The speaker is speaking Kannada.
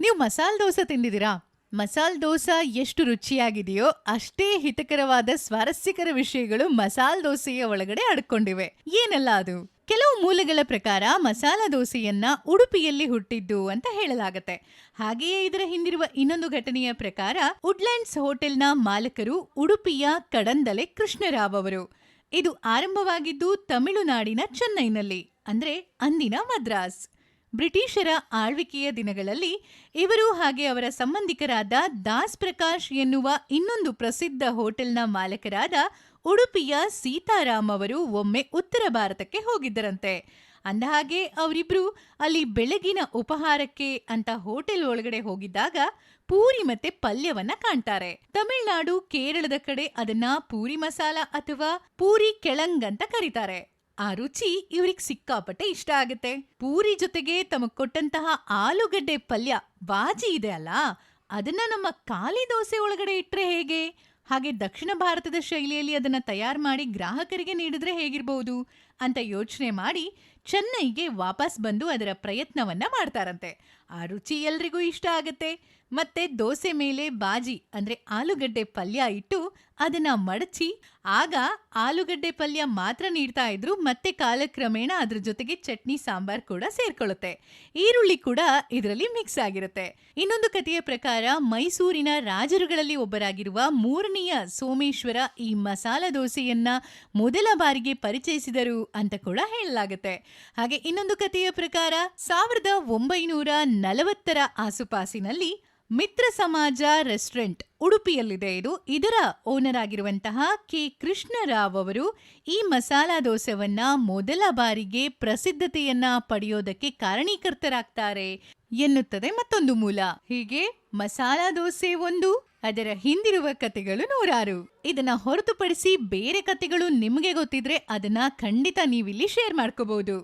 ನೀವು ಮಸಾಲೆ ದೋಸೆ ತಿಂದಿದ್ದೀರಾ? ಮಸಾಲೆ ದೋಸೆ ಎಷ್ಟು ರುಚಿಯಾಗಿದೆಯೋ ಅಷ್ಟೇ ಹಿತಕರವಾದ ಸ್ವಾರಸ್ಯಕರ ವಿಷಯಗಳು ಮಸಾಲೆ ದೋಸೆಯ ಒಳಗಡೆ ಅಡ್ಕೊಂಡಿವೆ. ಏನೆಲ್ಲ ಅದು? ಕೆಲವು ಮೂಲಗಳ ಪ್ರಕಾರ ಮಸಾಲ ದೋಸೆಯನ್ನ ಉಡುಪಿಯಲ್ಲಿ ಹುಟ್ಟಿದ್ದು ಅಂತ ಹೇಳಲಾಗತ್ತೆ. ಹಾಗೆಯೇ ಇದರ ಹಿಂದಿರುವ ಇನ್ನೊಂದು ಘಟನೆಯ ಪ್ರಕಾರ ವುಡ್ಲ್ಯಾಂಡ್ಸ್ ಹೋಟೆಲ್ನ ಮಾಲಕರು ಉಡುಪಿಯ ಕಡಂದಲೆ ಕೃಷ್ಣರಾವ್ ಅವರು. ಇದು ಆರಂಭವಾಗಿದ್ದು ತಮಿಳುನಾಡಿನ ಚೆನ್ನೈನಲ್ಲಿ, ಅಂದ್ರೆ ಅಂದಿನ ಮದ್ರಾಸ್. ಬ್ರಿಟಿಷರ ಆಳ್ವಿಕೆಯ ದಿನಗಳಲ್ಲಿ ಇವರು ಹಾಗೆ ಅವರ ಸಂಬಂಧಿಕರಾದ ದಾಸ್ ಪ್ರಕಾಶ್ ಎನ್ನುವ ಇನ್ನೊಂದು ಪ್ರಸಿದ್ಧ ಹೋಟೆಲ್ನ ಮಾಲಕರಾದ ಉಡುಪಿಯ ಸೀತಾರಾಮ್ ಅವರು ಒಮ್ಮೆ ಉತ್ತರ ಭಾರತಕ್ಕೆ ಹೋಗಿದ್ದರಂತೆ. ಅಂದಹಾಗೆ ಅವರಿಬ್ರು ಅಲ್ಲಿ ಬೆಳಗಿನ ಉಪಹಾರಕ್ಕೆ ಅಂತ ಹೋಟೆಲ್ ಒಳಗಡೆ ಹೋಗಿದ್ದಾಗ ಪೂರಿ ಮತ್ತೆ ಪಲ್ಯವನ್ನ ಕಾಣ್ತಾರೆ. ತಮಿಳುನಾಡು, ಕೇರಳದ ಕಡೆ ಅದನ್ನ ಪೂರಿ ಮಸಾಲ ಅಥವಾ ಪೂರಿ ಕೆಳಂಗ್ ಅಂತ ಕರೀತಾರೆ. ಆ ರುಚಿ ಇವ್ರಿಗೆ ಸಿಕ್ಕಾಪಟ್ಟೆ ಇಷ್ಟ ಆಗುತ್ತೆ. ಪೂರಿ ಜೊತೆಗೆ ತಮಗ್ ಕೊಟ್ಟಂತಹ ಆಲೂಗಡ್ಡೆ ಪಲ್ಯ ಬಾಜಿ ಇದೆ ಅಲ್ಲ, ಅದನ್ನ ನಮ್ಮ ಖಾಲಿ ದೋಸೆ ಒಳಗಡೆ ಇಟ್ರೆ ಹೇಗೆ? ಹಾಗೆ ದಕ್ಷಿಣ ಭಾರತದ ಶೈಲಿಯಲ್ಲಿ ಅದನ್ನ ತಯಾರು ಮಾಡಿ ಗ್ರಾಹಕರಿಗೆ ನೀಡಿದ್ರೆ ಹೇಗಿರ್ಬಹುದು ಅಂತ ಯೋಚನೆ ಮಾಡಿ ಚೆನ್ನೈಗೆ ವಾಪಸ್ ಬಂದು ಅದರ ಪ್ರಯತ್ನವನ್ನ ಮಾಡ್ತಾರಂತೆ. ಆ ರುಚಿ ಎಲ್ರಿಗೂ ಇಷ್ಟ ಆಗತ್ತೆ. ಮತ್ತೆ ದೋಸೆ ಮೇಲೆ ಬಾಜಿ ಅಂದ್ರೆ ಆಲೂಗಡ್ಡೆ ಪಲ್ಯ ಇಟ್ಟು ಅದನ್ನ ಮಡಚಿ, ಆಗ ಆಲೂಗಡ್ಡೆ ಪಲ್ಯ ಮಾತ್ರ ನೀಡ್ತಾ ಇದ್ರು, ಮತ್ತೆ ಕಾಲಕ್ರಮೇಣ ಅದ್ರ ಜೊತೆಗೆ ಚಟ್ನಿ ಸಾಂಬಾರ್ ಕೂಡ ಸೇರ್ಕೊಳ್ಳುತ್ತೆ. ಈರುಳ್ಳಿ ಕೂಡ ಇದರಲ್ಲಿ ಮಿಕ್ಸ್ ಆಗಿರುತ್ತೆ. ಇನ್ನೊಂದು ಕಥೆಯ ಪ್ರಕಾರ ಮೈಸೂರಿನ ರಾಜರುಗಳಲ್ಲಿ ಒಬ್ಬರಾಗಿರುವ ಮೂರನೆಯ ಸೋಮೇಶ್ವರ ಈ ಮಸಾಲ ದೋಸೆಯನ್ನ ಮೊದಲ ಬಾರಿಗೆ ಪರಿಚಯಿಸಿದರು ಅಂತ ಕೂಡ ಹೇಳಲಾಗುತ್ತೆ. ಹಾಗೆ ಇನ್ನೊಂದು ಕಥೆಯ ಪ್ರಕಾರ 1940ರ ಆಸುಪಾಸಿನಲ್ಲಿ ಮಿತ್ರ ಸಮಾಜ ರೆಸ್ಟೋರೆಂಟ್ ಉಡುಪಿಯಲ್ಲಿದೆ. ಇದರ ಓನರ್ ಆಗಿರುವಂತಹ ಕೆ ಕೃಷ್ಣರಾವ್ ಅವರು ಈ ಮಸಾಲಾ ದೋಸೆವನ್ನ ಮೊದಲ ಬಾರಿಗೆ ಪ್ರಸಿದ್ಧತೆಯನ್ನ ಪಡೆಯೋದಕ್ಕೆ ಕಾರಣೀಕರ್ತರಾಗ್ತಾರೆ ಎನ್ನುತ್ತದೆ ಮತ್ತೊಂದು ಮೂಲ. ಹೀಗೆ ಮಸಾಲಾ ದೋಸೆ ಒಂದು, ಅದರ ಹಿಂದಿರುವ ಕಥೆಗಳು ನೂರಾರು. ಇದನ್ನ ಹೊರತುಪಡಿಸಿ ಬೇರೆ ಕಥೆಗಳು ನಿಮಗೆ ಗೊತ್ತಿದ್ರೆ ಅದನ್ನ ಖಂಡಿತ ನೀವಿಲ್ಲಿ ಶೇರ್ ಮಾಡ್ಕೋಬಹುದು.